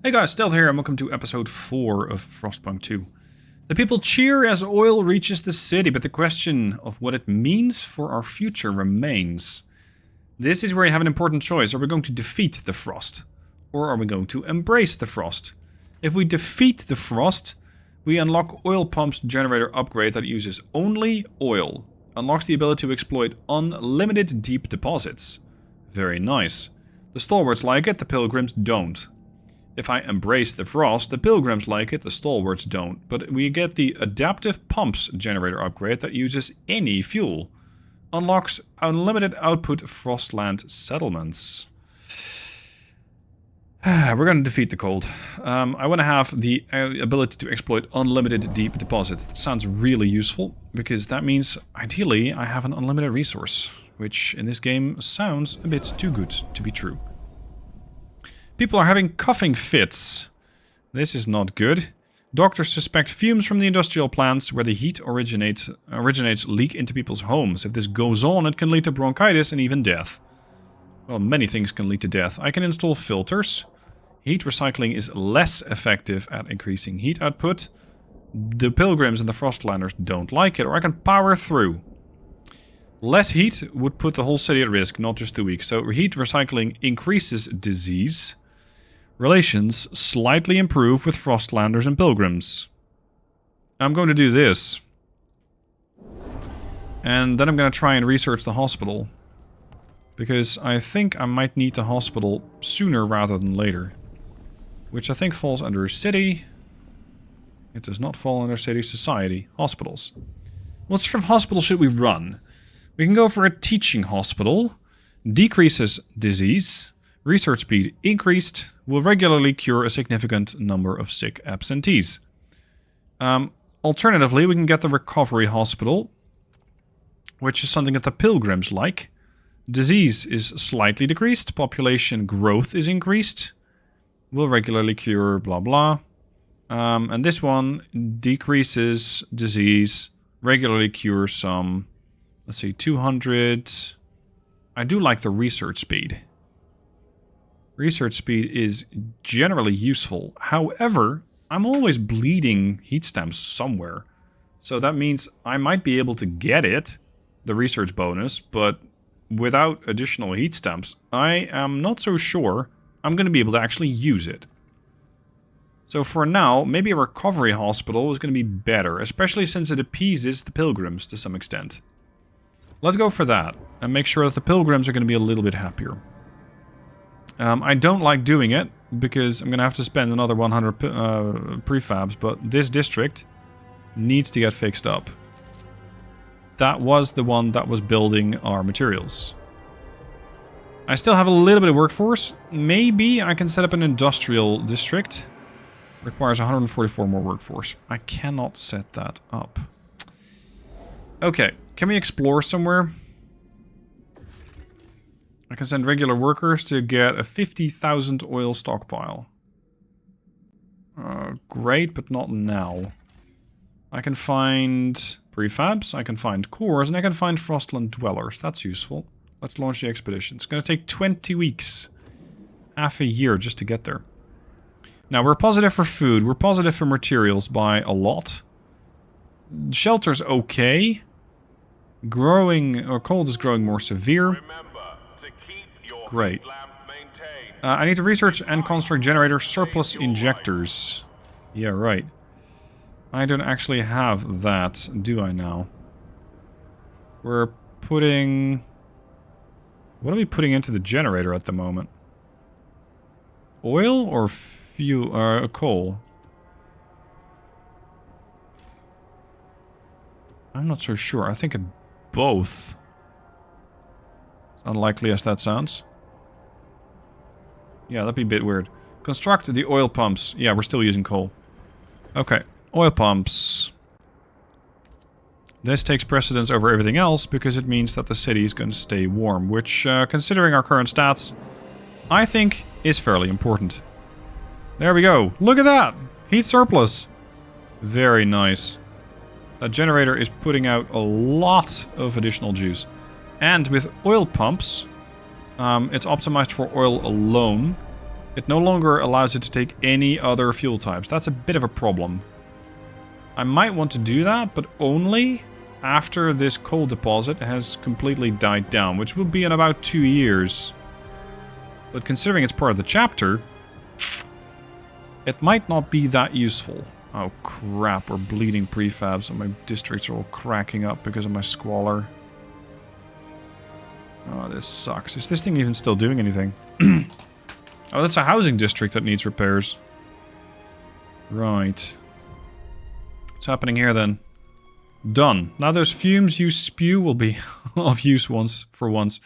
Hey guys, Stealth here and welcome to episode 4 of Frostpunk 2. The people cheer as oil reaches the city, but the question of what it means for our future remains. This is where you have an important choice. Are we going to defeat the frost? Or are we going to embrace the frost? If we defeat the frost, we unlock Oil Pump's generator upgrade that uses only oil. Unlocks the ability to exploit unlimited deep deposits. Very nice. The stalwarts like it, the pilgrims don't. If I embrace the frost, the pilgrims like it, the stalwarts don't. But we get the adaptive pumps generator upgrade that uses any fuel. Unlocks unlimited output Frostland settlements. We're going to defeat the cold. I want to have the ability to exploit unlimited deep deposits. That sounds really useful, because that means, ideally, I have an unlimited resource. Which, in this game, sounds a bit too good to be true. People are having coughing fits. This is not good. Doctors suspect fumes from the industrial plants where the heat originates leak into people's homes. If this goes on, it can lead to bronchitis and even death. Well, many things can lead to death. I can install filters. Heat recycling is less effective at increasing heat output. The pilgrims and the frostlanders don't like it, or I can power through. Less heat would put the whole city at risk, not just the weak. So heat recycling increases disease. Relations slightly improve with Frostlanders and Pilgrims. I'm going to do this. And then I'm going to try and research the hospital. Because I think I might need the hospital sooner rather than later. Which I think falls under city. It does not fall under city society. Hospitals. What sort of hospital should we run? We can go for a teaching hospital. Decreases disease. Research speed increased. Will regularly cure a significant number of sick absentees. Alternatively, we can get the recovery hospital. Which is something that the pilgrims like. Disease is slightly decreased. Population growth is increased. Will regularly cure blah blah. And this one decreases disease. Regularly cures some... Let's see, 200... I do like the research speed. Research speed is generally useful. However, I'm always bleeding heat stamps somewhere. So that means I might be able to get it, the research bonus, but without additional heat stamps, I am not so sure I'm going to be able to actually use it. So for now, maybe a recovery hospital is going to be better, especially since it appeases the pilgrims to some extent. Let's go for that, and make sure that the pilgrims are going to be a little bit happier. I don't like doing it, because I'm going to have to spend another 100 prefabs, but this district needs to get fixed up. That was the one that was building our materials. I still have a little bit of workforce. Maybe I can set up an industrial district. Requires 144 more workforce. I cannot set that up. Okay, can we explore somewhere? I can send regular workers to get a 50,000 oil stockpile. Great, but not now. I can find prefabs, I can find cores, and I can find Frostland dwellers. That's useful. Let's launch the expedition. It's going to take 20 weeks. Half a year just to get there. Now, we're positive for food. We're positive for materials by a lot. Shelter's okay. Growing, or cold is growing more severe. Great. I need to research and construct generator surplus injectors. Yeah, right. I don't actually have that, do I now? We're putting... What are we putting into the generator at the moment? Oil or fuel, coal? I'm not so sure. I think both. As unlikely as that sounds. Yeah, that'd be a bit weird. Construct the oil pumps. Yeah, we're still using coal. Okay, oil pumps. This takes precedence over everything else because it means that the city is going to stay warm, which, considering our current stats, I think is fairly important. There we go. Look at that! Heat surplus. Very nice. That generator is putting out a lot of additional juice. And with oil pumps, it's optimized for oil alone. It no longer allows it to take any other fuel types. That's a bit of a problem. I might want to do that, but only after this coal deposit has completely died down, which will be in about 2 years. But considering it's part of the chapter, it might not be that useful. Oh crap, we're bleeding prefabs and my districts are all cracking up because of my squalor. Oh, this sucks. Is this thing even still doing anything? Oh, that's a housing district that needs repairs. Right. What's happening here then? Done. Now those fumes you spew will be of use for once.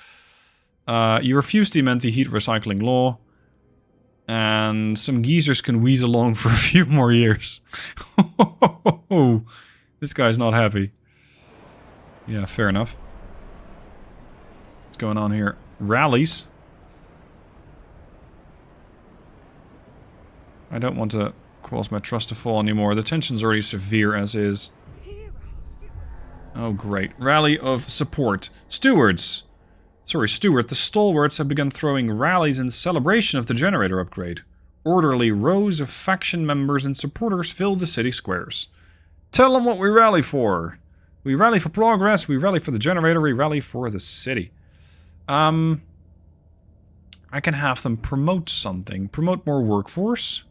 You refuse to amend the heat recycling law. And some geezers can wheeze along for a few more years. This guy's not happy. Yeah, fair enough. What's going on here? Rallies. I don't want to cause my trust to fall anymore. The tension's already severe as is. Oh, great. Rally of support. Stewards. Sorry, Stuart. The stalwarts have begun throwing rallies in celebration of the generator upgrade. Orderly rows of faction members and supporters fill the city squares. Tell them what we rally for. We rally for progress. We rally for the generator. We rally for the city. I can have them promote something. Promote more workforce.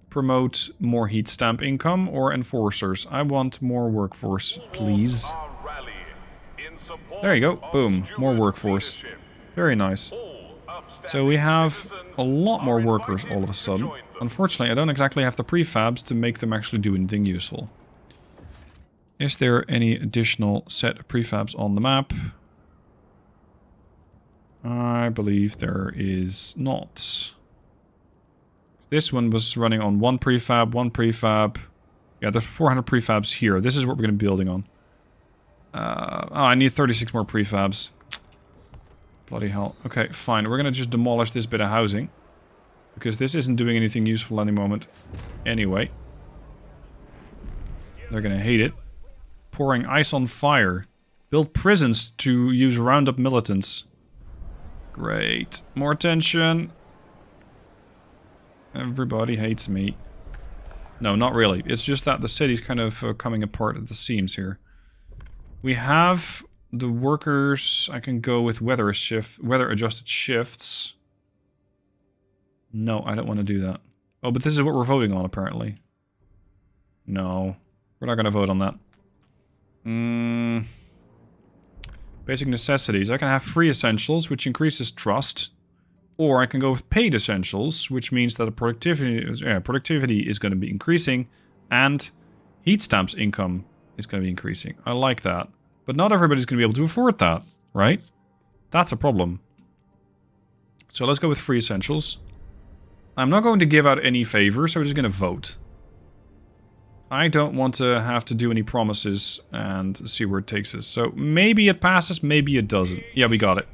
Promote more heat stamp income or enforcers. I want more workforce, please. There you go. Boom. More workforce. Very nice. So we have a lot more workers all of a sudden. Unfortunately, I don't exactly have the prefabs to make them actually do anything useful. Is there any additional set of prefabs on the map? I believe there is not. This one was running on one prefab. Yeah, there's 400 prefabs here. This is what we're going to be building on. I need 36 more prefabs. Bloody hell. Okay, fine. We're going to just demolish this bit of housing. Because this isn't doing anything useful at the moment. Anyway. They're going to hate it. Pouring ice on fire. Build prisons to use roundup militants. Great. More tension. Everybody hates me. No, not really. It's just that the city's kind of coming apart at the seams here. We have the workers. I can go with weather adjusted shifts. No, I don't want to do that. Oh, but this is what we're voting on apparently. No, we're not going to vote on that. Basic necessities. I can have free essentials, which increases trust. Or I can go with paid essentials, which means that the productivity is going to be increasing, and heat stamps income is going to be increasing. I like that. But not everybody's going to be able to afford that, right? That's a problem. So let's go with free essentials. I'm not going to give out any favors, so we're just going to vote. I don't want to have to do any promises and see where it takes us. So maybe it passes, maybe it doesn't. Yeah, we got it.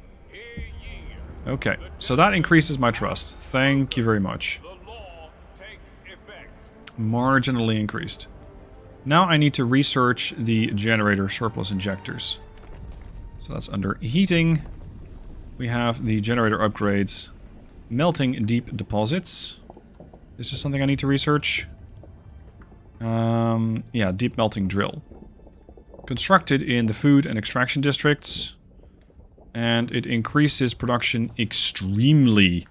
Okay, so that increases my trust. Thank you very much. Marginally increased. Now I need to research the generator surplus injectors. So that's under heating. We have the generator upgrades. Melting deep deposits. This is something I need to research. Yeah, deep melting drill. Constructed in the food and extraction districts. And it increases production extremely.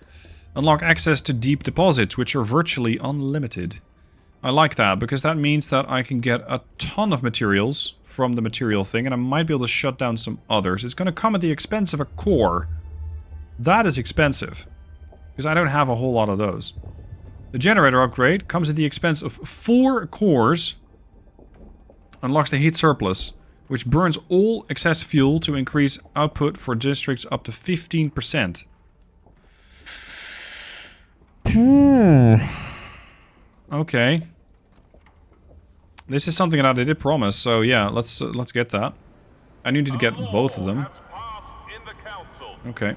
Unlock access to deep deposits, which are virtually unlimited. I like that, because that means that I can get a ton of materials from the material thing, and I might be able to shut down some others. It's going to come at the expense of a core. That is expensive, because I don't have a whole lot of those. The generator upgrade comes at the expense of 4 cores. Unlocks the heat surplus, which burns all excess fuel to increase output for districts up to 15%. Okay. This is something that I did promise, so yeah, let's get that. I needed to get both of them. Okay.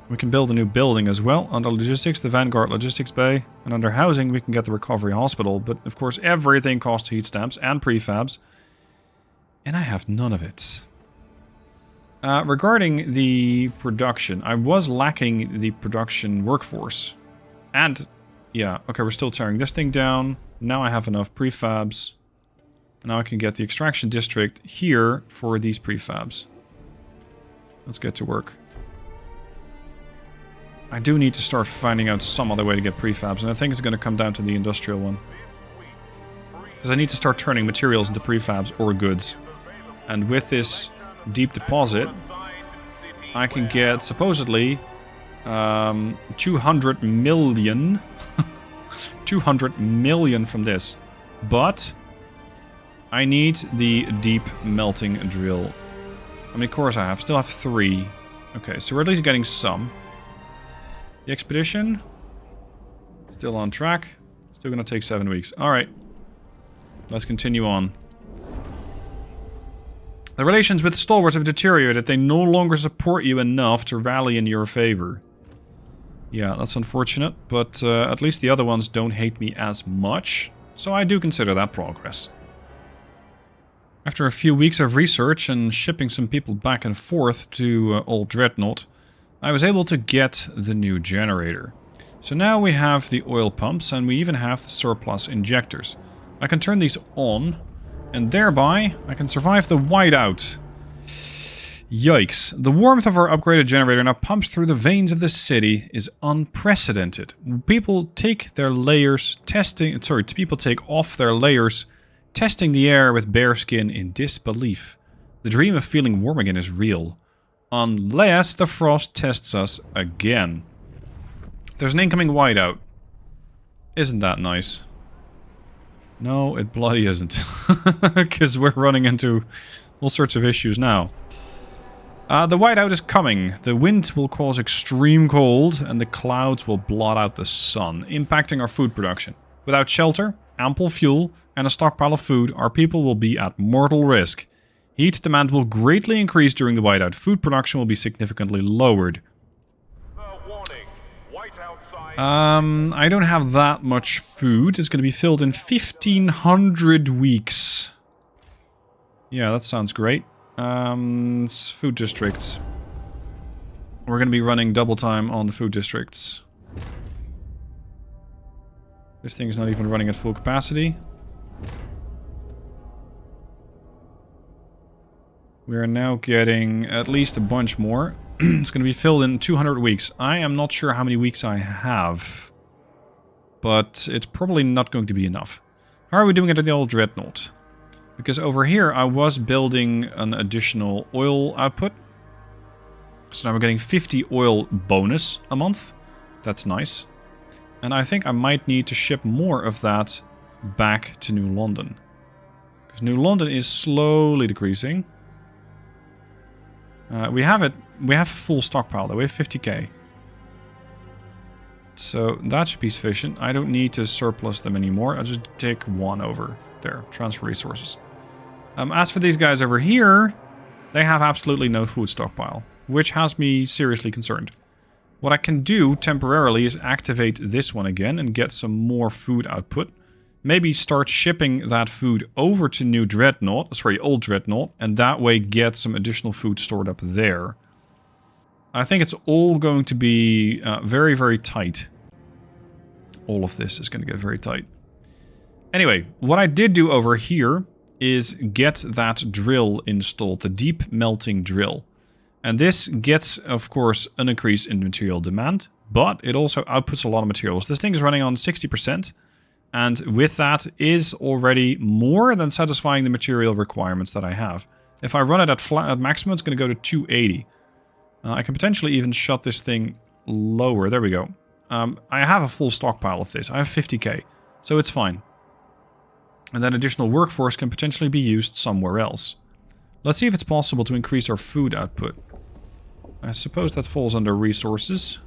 We can build a new building as well. Under logistics, the Vanguard Logistics Bay. And under housing, we can get the Recovery Hospital. But of course, everything costs heat stamps and prefabs. And I have none of it. Regarding the production, I was lacking the production workforce. And, yeah, okay, we're still tearing this thing down. Now I have enough prefabs. Now I can get the extraction district here for these prefabs. Let's get to work. I do need to start finding out some other way to get prefabs, and I think it's going to come down to the industrial one. Because I need to start turning materials into prefabs or goods. And with this deep deposit, I can get supposedly 200 million 200 million from this. But I need the deep melting drill. How many cores I have? Still have 3. Okay, so we're at least getting some. The expedition still on track. Still gonna take 7 weeks. Alright. Let's continue on. The relations with stalwarts have deteriorated. They no longer support you enough to rally in your favor. Yeah, that's unfortunate, but at least the other ones don't hate me as much, so I do consider that progress. After a few weeks of research and shipping some people back and forth to Old Dreadnought, I was able to get the new generator. So now we have the oil pumps and we even have the surplus injectors. I can turn these on, and thereby I can survive the whiteout. Yikes. The warmth of our upgraded generator now pumps through the veins of the city is unprecedented. People take their layers, people take off their layers, testing the air with bare skin in disbelief. The dream of feeling warm again is real. Unless the frost tests us again. There's an incoming whiteout. Isn't that nice? No, it bloody isn't. Because we're running into all sorts of issues now. The whiteout is coming. The wind will cause extreme cold, and the clouds will blot out the sun, impacting our food production. Without shelter, ample fuel, and a stockpile of food, our people will be at mortal risk. Heat demand will greatly increase during the whiteout. Food production will be significantly lowered. I don't have that much food. It's going to be filled in 1,500 weeks. Yeah, that sounds great. Food districts. We're going to be running double time on the food districts. This thing is not even running at full capacity. We are now getting at least a bunch more. It's going to be filled in 200 weeks. I am not sure how many weeks I have. But it's probably not going to be enough. How are we doing it at the Old Dreadnought? Because over here I was building an additional oil output. So now we're getting 50 oil bonus a month. That's nice. And I think I might need to ship more of that back to New London. Because New London is slowly decreasing. We have full stockpile though. We have 50k. So that should be sufficient. I don't need to surplus them anymore. I'll just take one over there. Transfer resources. As for these guys over here, they have absolutely no food stockpile, which has me seriously concerned. What I can do temporarily is activate this one again and get some more food output. Maybe start shipping that food over to Old Dreadnought, and that way get some additional food stored up there. I think it's all going to be very, very tight. All of this is going to get very tight. Anyway, what I did do over here is get that drill installed, the deep melting drill. And this gets, of course, an increase in material demand, but it also outputs a lot of materials. This thing is running on 60%, and with that is already more than satisfying the material requirements that I have. If I run it at maximum, it's going to go to 280. I can potentially even shut this thing lower. There we go. I have a full stockpile of this. I have 50k, so it's fine. And that additional workforce can potentially be used somewhere else. Let's see if it's possible to increase our food output. I suppose that falls under resources.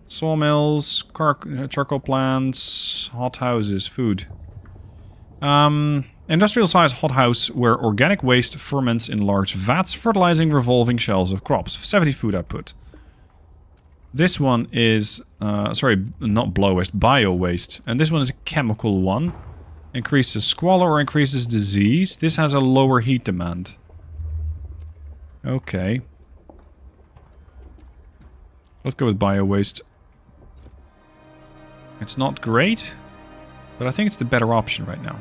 Sawmills, charcoal plants, hothouses, food. Industrial size hothouse where organic waste ferments in large vats, fertilizing revolving shelves of crops. 70 food output. This one is, not blow waste, bio waste. And this one is a chemical one. Increases squalor or increases disease. This has a lower heat demand. Okay. Let's go with bio-waste. It's not great, but I think it's the better option right now.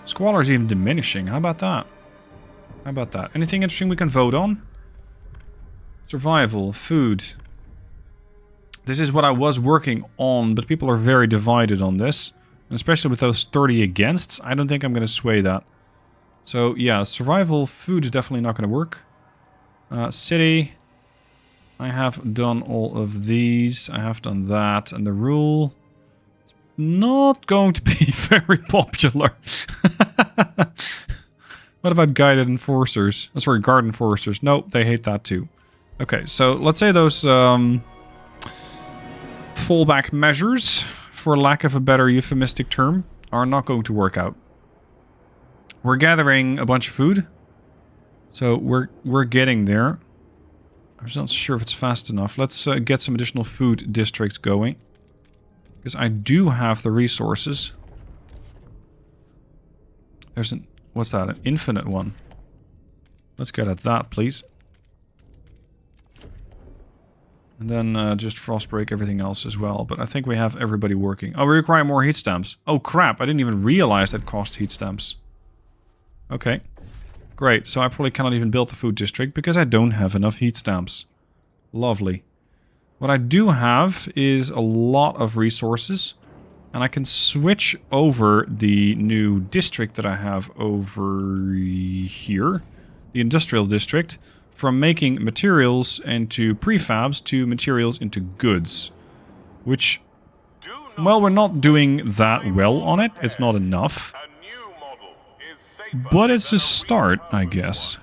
Squalor is even diminishing. How about that? How about that? Anything interesting we can vote on? Survival, food. This is what I was working on, but people are very divided on this. And especially with those 30 against, I don't think I'm going to sway that. So yeah, survival, food is definitely not going to work. City. I have done all of these. I have done that. And the rule is not going to be very popular. What about guided enforcers? Oh, sorry, guard enforcers. Nope, they hate that too. Okay, so let's say those fallback measures, for lack of a better euphemistic term, are not going to work out. We're gathering a bunch of food. So we're getting there. I'm just not sure if it's fast enough. Let's get some additional food districts going. Because I do have the resources. There's an... What's that? An infinite one. Let's get at that, please. And then just frostbreak everything else as well. But I think we have everybody working. Oh, we require more heat stamps. Oh, crap. I didn't even realize that cost heat stamps. Okay. Great. So I probably cannot even build the food district because I don't have enough heat stamps. Lovely. What I do have is a lot of resources. And I can switch over the new district that I have over here, the industrial district, from making materials into prefabs to materials into goods. Which, well, we're not doing that well on it. It's not enough. But it's a start, I guess.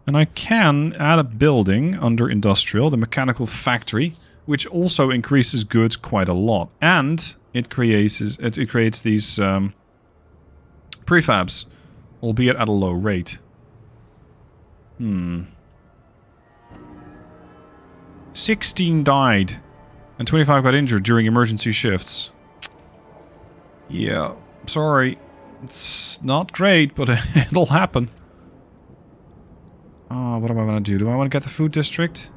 And I can add a building under industrial, the mechanical factory, which also increases goods quite a lot. And it creates these prefabs, albeit at a low rate. 16 died, and 25 got injured during emergency shifts. Yeah, sorry. It's not great, but it'll happen. Oh, what am I going to do? Do I want to get the food district?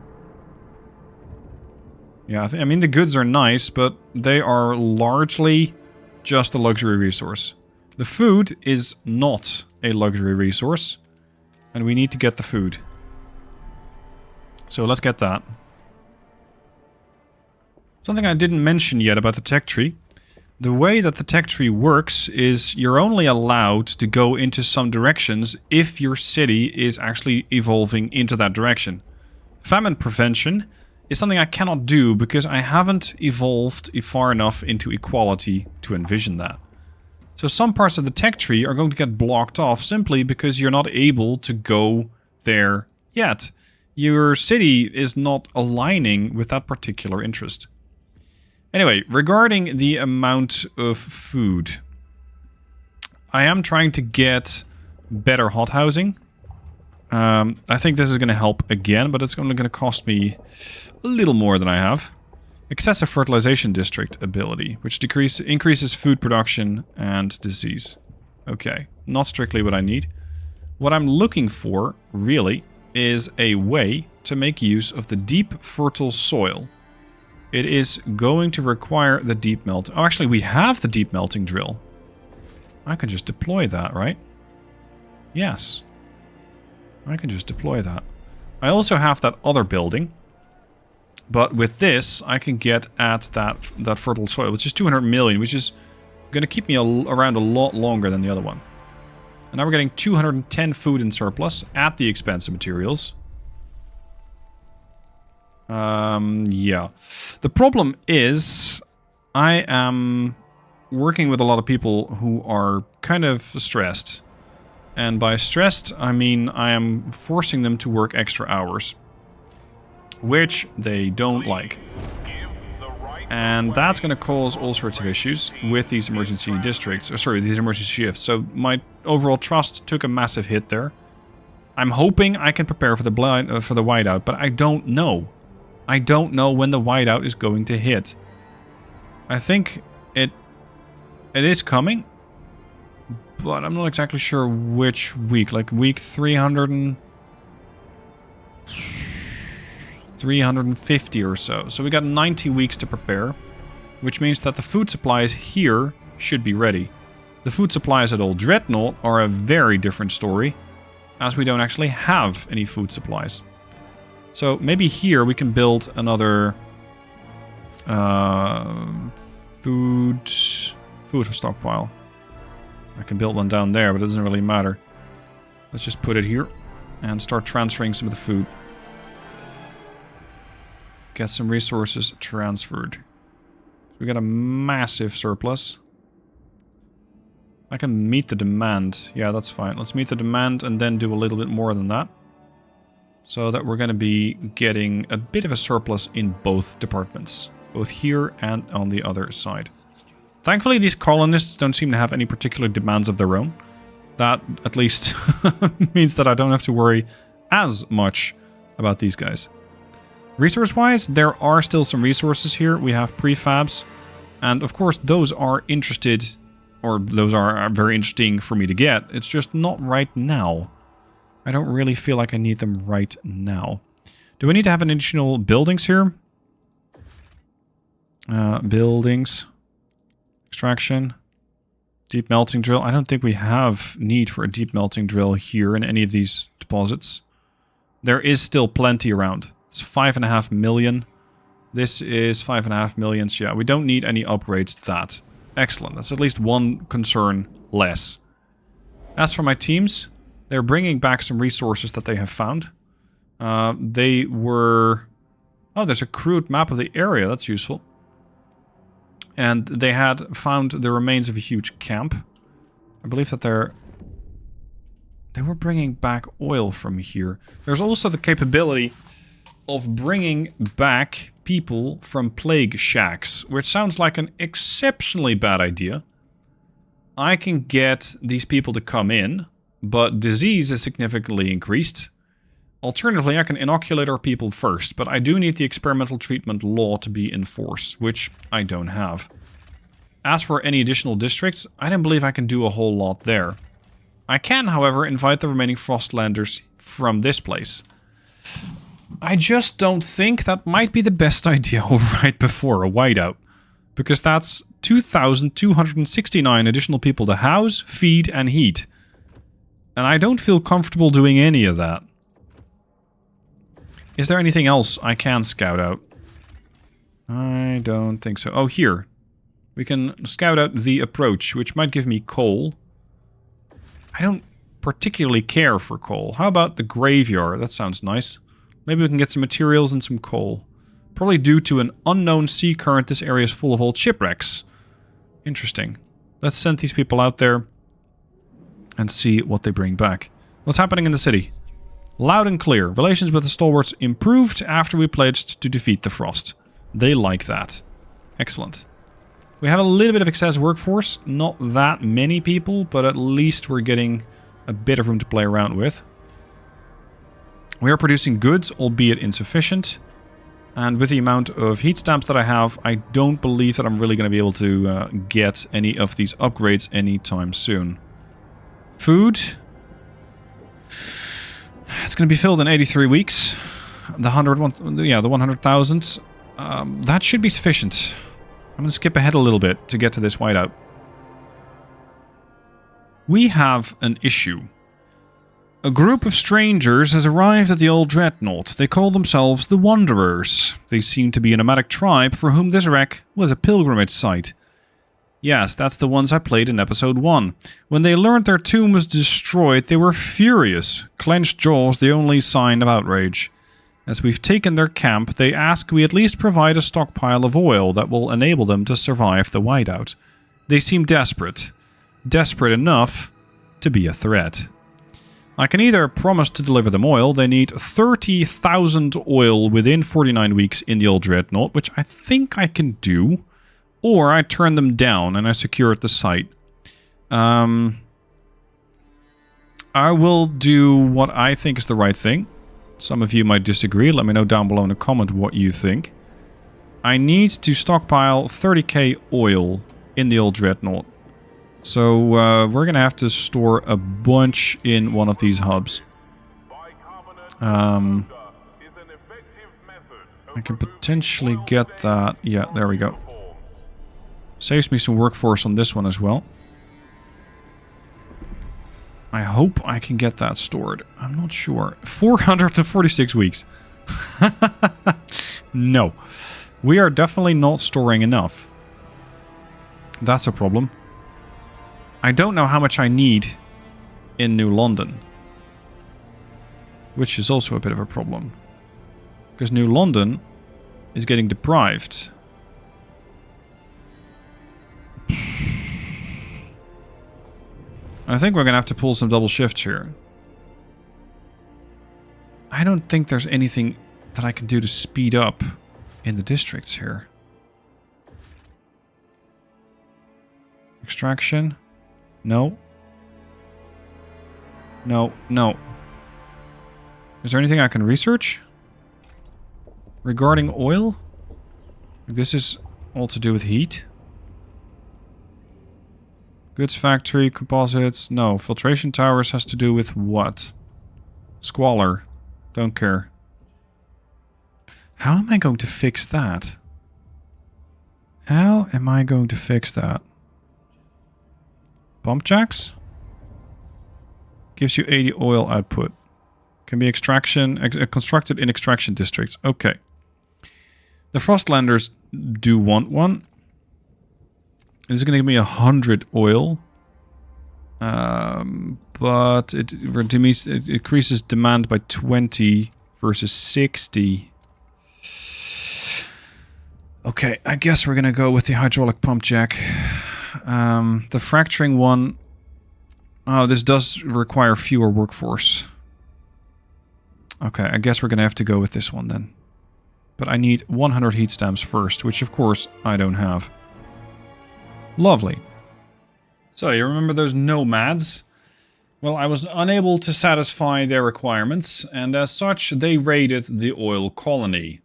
Yeah, I mean, the goods are nice, but they are largely just a luxury resource. The food is not a luxury resource, and we need to get the food. So let's get that. Something I didn't mention yet about the tech tree. The way that the tech tree works is you're only allowed to go into some directions if your city is actually evolving into that direction. Famine prevention is something I cannot do because I haven't evolved far enough into equality to envision that. So some parts of the tech tree are going to get blocked off simply because you're not able to go there yet. Your city is not aligning with that particular interest. Anyway, regarding the amount of food, I am trying to get better hot housing. I think this is going to help again, but it's only going to cost me a little more than I have. Excessive fertilization district ability, which increases food production and disease. Okay, not strictly what I need. What I'm looking for, really, is a way to make use of the deep fertile soil. It is going to require the deep melt. Oh, actually, we have the deep melting drill. I can just deploy that, right? Yes. I can just deploy that. I also have that other building. But with this, I can get at that fertile soil, which is 200 million, which is going to keep me around a lot longer than the other one. And now we're getting 210 food in surplus at the expense of materials. Yeah. The problem is, I am working with a lot of people who are kind of stressed. And by stressed, I mean I am forcing them to work extra hours. Which they don't like. And that's going to cause all sorts of issues with these emergency districts. Sorry, these emergency shifts. So my overall trust took a massive hit there. I'm hoping I can prepare for the whiteout, but I don't know. I don't know when the whiteout is going to hit. I think it is coming, but I'm not exactly sure which week. Like week 300 and... 350 or so. So we got 90 weeks to prepare, which means that the food supplies here should be ready. The food supplies at Old Dreadnought are a very different story, as we don't actually have any food supplies. So maybe here we can build another food stockpile. I can build one down there, but it doesn't really matter. Let's just put it here and start transferring some of the food. Get some resources transferred. We got a massive surplus. I can meet the demand. Yeah, that's fine. Let's meet the demand and then do a little bit more than that. So that we're going to be getting a bit of a surplus in both departments. Both here and on the other side. Thankfully, these colonists don't seem to have any particular demands of their own. That, at least, means that I don't have to worry as much about these guys. Resource-wise, there are still some resources here. We have prefabs. And, of course, those are interested... or those are very interesting for me to get. It's just not right now. I don't really feel like I need them right now. Do we need to have additional buildings here? Buildings. Extraction. Deep melting drill. I don't think we have need for a deep melting drill here in any of these deposits. There is still plenty around. It's 5.5 million. This is 5.5 million. So yeah, we don't need any upgrades to that. Excellent. That's at least one concern less. As for my teams, they're bringing back some resources that they have found. They were... oh, there's a crude map of the area. That's useful. And they had found the remains of a huge camp. I believe that they were bringing back oil from here. There's also the capability of bringing back people from plague shacks, which sounds like an exceptionally bad idea. I can get these people to come in, but disease is significantly increased. Alternatively, I can inoculate our people first, but I do need the experimental treatment law to be in force, which I don't have. As for any additional districts, I don't believe I can do a whole lot there. I can, however, invite the remaining Frostlanders from this place. I just don't think that might be the best idea right before a whiteout. Because that's 2,269 additional people to house, feed, and heat. And I don't feel comfortable doing any of that. Is there anything else I can scout out? I don't think so. Oh, here. We can scout out the approach, which might give me coal. I don't particularly care for coal. How about the graveyard? That sounds nice. Maybe we can get some materials and some coal. Probably due to an unknown sea current, this area is full of old shipwrecks. Interesting. Let's send these people out there and see what they bring back. What's happening in the city? Loud and clear. Relations with the stalwarts improved after we pledged to defeat the Frost. They like that. Excellent. We have a little bit of excess workforce. Not that many people, but at least we're getting a bit of room to play around with. We are producing goods, albeit insufficient. And with the amount of heat stamps that I have, I don't believe that I'm really going to be able to get any of these upgrades anytime soon. Food. It's going to be filled in 83 weeks. The 100,000. That should be sufficient. I'm going to skip ahead a little bit to get to this whiteout. We have an issue. A group of strangers has arrived at the Old Dreadnought. They call themselves the Wanderers. They seem to be a nomadic tribe for whom this wreck was a pilgrimage site. Yes, that's the ones I played in episode 1. When they learned their tomb was destroyed, they were furious, clenched jaws the only sign of outrage. As we've taken their camp, they ask we at least provide a stockpile of oil that will enable them to survive the whiteout. They seem desperate. Desperate enough to be a threat. I can either promise to deliver them oil, they need 30,000 oil within 49 weeks in the Old Dreadnought, which I think I can do, or I turn them down and I secure the site. I will do what I think is the right thing. Some of you might disagree, let me know down below in a comment what you think. I need to stockpile 30k oil in the Old Dreadnought. So we're going to have to store a bunch in one of these hubs. I can potentially get that. Yeah, there we go. Saves me some workforce on this one as well. I hope I can get that stored. I'm not sure. 446 weeks. No. We are definitely not storing enough. That's a problem. I don't know how much I need in New London. Which is also a bit of a problem. Because New London is getting deprived. I think we're going to have to pull some double shifts here. I don't think there's anything that I can do to speed up in the districts here. Extraction? No. No, no. Is there anything I can research? Regarding oil? This is all to do with heat. Goods factory, composites. No, filtration towers has to do with what? Squalor. Don't care. How am I going to fix that? How am I going to fix that? Pump jacks? Gives you 80 oil output. Can be constructed in extraction districts. Okay. The Frostlanders do want one. This is going to give me 100 oil. But it increases demand by 20 versus 60. Okay, I guess we're going to go with the hydraulic pump jack. The fracturing one... Oh, this does require fewer workforce. Okay, I guess we're going to have to go with this one then. But I need 100 heat stamps first, which of course I don't have. Lovely. So, you remember those nomads? Well, I was unable to satisfy their requirements, and as such, they raided the oil colony.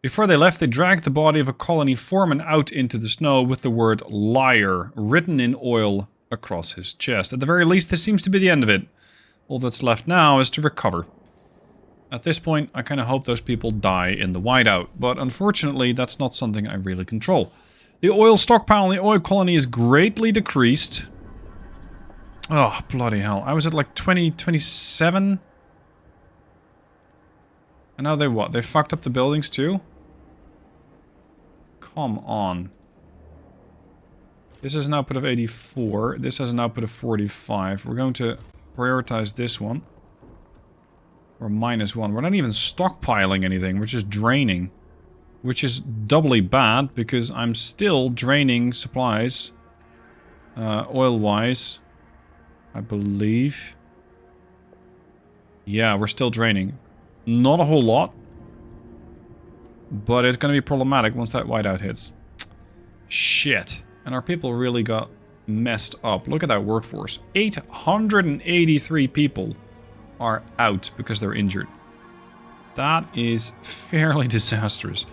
Before they left, they dragged the body of a colony foreman out into the snow with the word liar written in oil across his chest. At the very least, this seems to be the end of it. All that's left now is to recover. At this point, I kind of hope those people die in the whiteout, but unfortunately, that's not something I really control. The oil stockpile in the oil colony is greatly decreased. Oh, bloody hell. I was at like 27? And now they what? They fucked up the buildings too? Come on. This has an output of 84. This has an output of 45. We're going to prioritize this one. Or -1. We're not even stockpiling anything. We're just draining. Which is doubly bad because I'm still draining supplies. Oil-wise. I believe. Yeah, we're still draining. Not a whole lot. But it's going to be problematic once that whiteout hits. Shit. And our people really got messed up. Look at that workforce. 883 people are out because they're injured. That is fairly disastrous.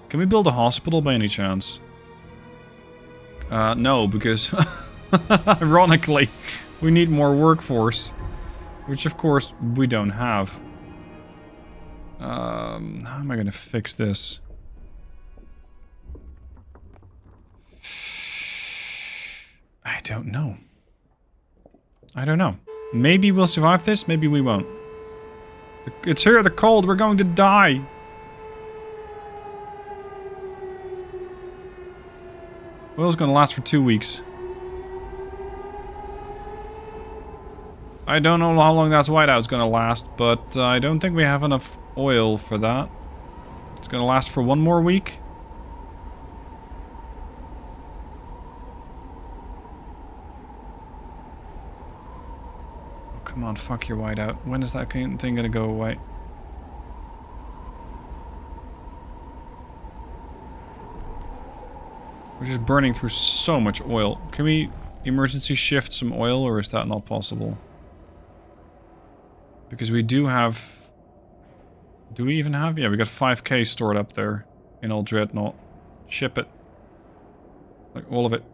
Can we build a hospital by any chance? No, because ironically, we need more workforce. Which of course we don't have. How am I going to fix this? I don't know. I don't know. Maybe we'll survive this, maybe we won't. It's here, the cold, we're going to die. Oil's gonna last for 2 weeks. I don't know how long that whiteout's gonna last, but I don't think we have enough oil for that. It's gonna last for 1 more week. Oh, come on, fuck your whiteout. When is that thing gonna go away? We're just burning through so much oil. Can we emergency shift some oil, or is that not possible? Because we do have... Do we even have? Yeah, we got 5k stored up there in old Dreadnought. Ship it. Like, all of it.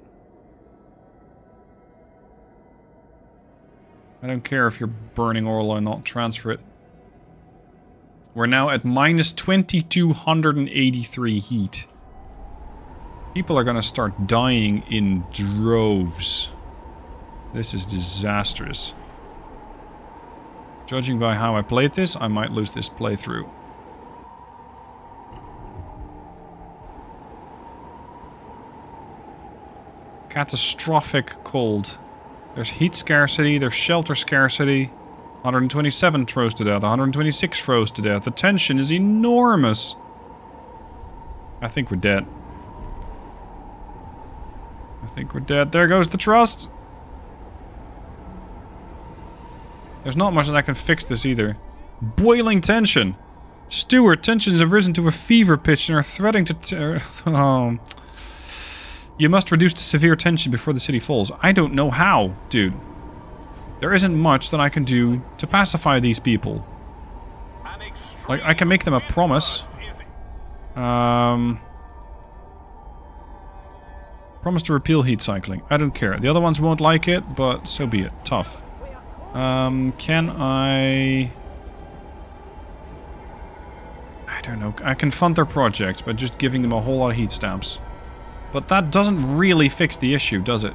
I don't care if you're burning oil or not. Transfer it. We're now at minus 2283 heat. People are gonna start dying in droves. This is disastrous. Judging by how I played this, I might lose this playthrough. Catastrophic cold. There's heat scarcity, there's shelter scarcity. 127 froze to death, 126 froze to death. The tension is enormous. I think we're dead. I think we're dead. There goes the trust. There's not much that I can fix this either. Boiling tension. Stewart, tensions have risen to a fever pitch and are threatening to... oh. You must reduce to severe tension before the city falls. I don't know how, dude. There isn't much that I can do to pacify these people. Like, I can make them a promise. Promise to repeal heat cycling. I don't care. The other ones won't like it, but so be it. Tough. Can I don't know. I can fund their projects by just giving them a whole lot of heat stamps. But that doesn't really fix the issue, does it?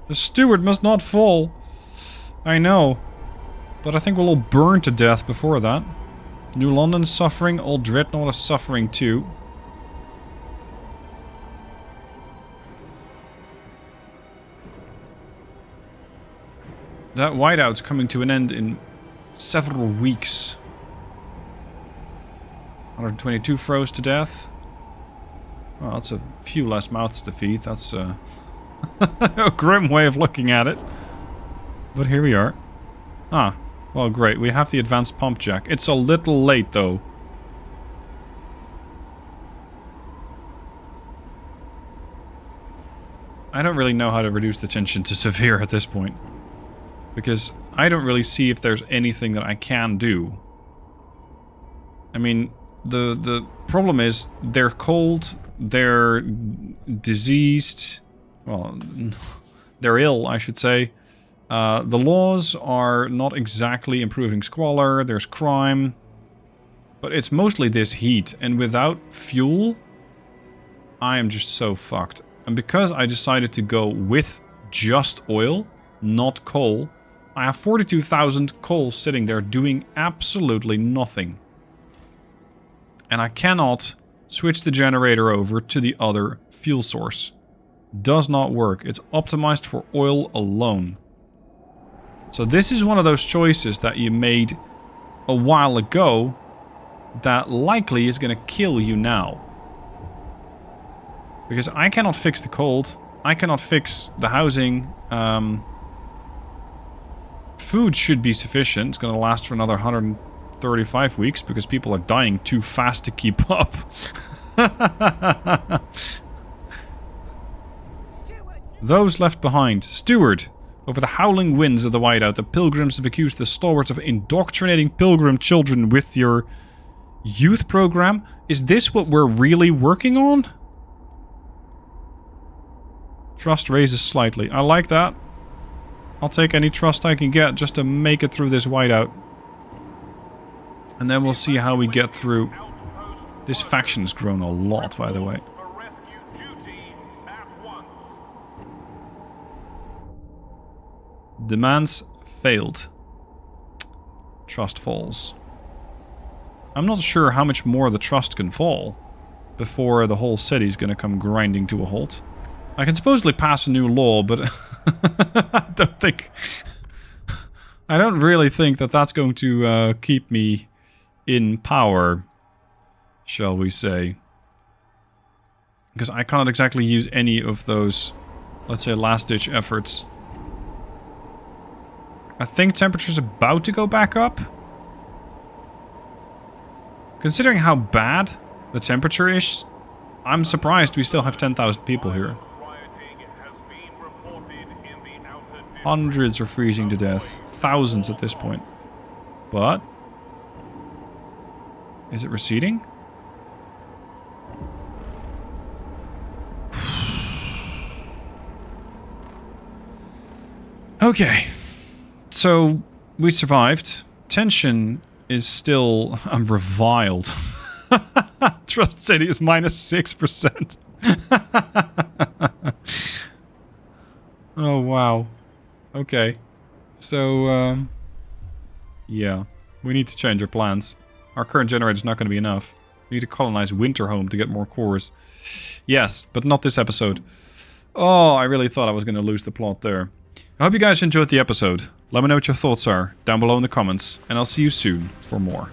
The steward must not fall. I know. But I think we'll all burn to death before that. New London's suffering. Old Dreadnought is suffering too. That whiteout's coming to an end in several weeks. 122 froze to death. Well, that's a few less mouths to feed. That's a grim way of looking at it. But here we are. Ah, well, great. We have the advanced pump jack. It's a little late, though. I don't really know how to reduce the tension to severe at this point. Because I don't really see if there's anything that I can do. I mean, the problem is they're cold, they're diseased, well, they're ill, I should say. The laws are not exactly improving squalor, there's crime. But it's mostly this heat, and without fuel, I am just so fucked. And because I decided to go with just oil, not coal, I have 42,000 coal sitting there doing absolutely nothing. And I cannot switch the generator over to the other fuel source. Does not work. It's optimized for oil alone. So this is one of those choices that you made a while ago that likely is going to kill you now. Because I cannot fix the cold. I cannot fix the housing. Food should be sufficient. It's going to last for another 135 weeks because people are dying too fast to keep up. Those left behind. Steward. Over the howling winds of the whiteout, the pilgrims have accused the stalwarts of indoctrinating pilgrim children with your youth program. Is this what we're really working on? Trust raises slightly. I like that. I'll take any trust I can get just to make it through this whiteout. And then we'll see how we get through. This faction's grown a lot, by the way. Demands failed. Trust falls. I'm not sure how much more the trust can fall before the whole city's gonna come grinding to a halt. I can supposedly pass a new law, but I don't really think that that's going to keep me in power, shall we say. Because I cannot exactly use any of those, let's say, last-ditch efforts. I think temperature's about to go back up. Considering how bad the temperature is, I'm surprised we still have 10,000 people here. Hundreds are freezing to death. Thousands at this point. But... is it receding? Okay. So, we survived. Tension is still reviled. Trust City is -6%. Oh, wow. Okay. So, yeah. We need to change our plans. Our current generator is not going to be enough. We need to colonize Winterhome to get more cores. Yes, but not this episode. Oh, I really thought I was going to lose the plot there. I hope you guys enjoyed the episode. Let me know what your thoughts are down below in the comments, and I'll see you soon for more.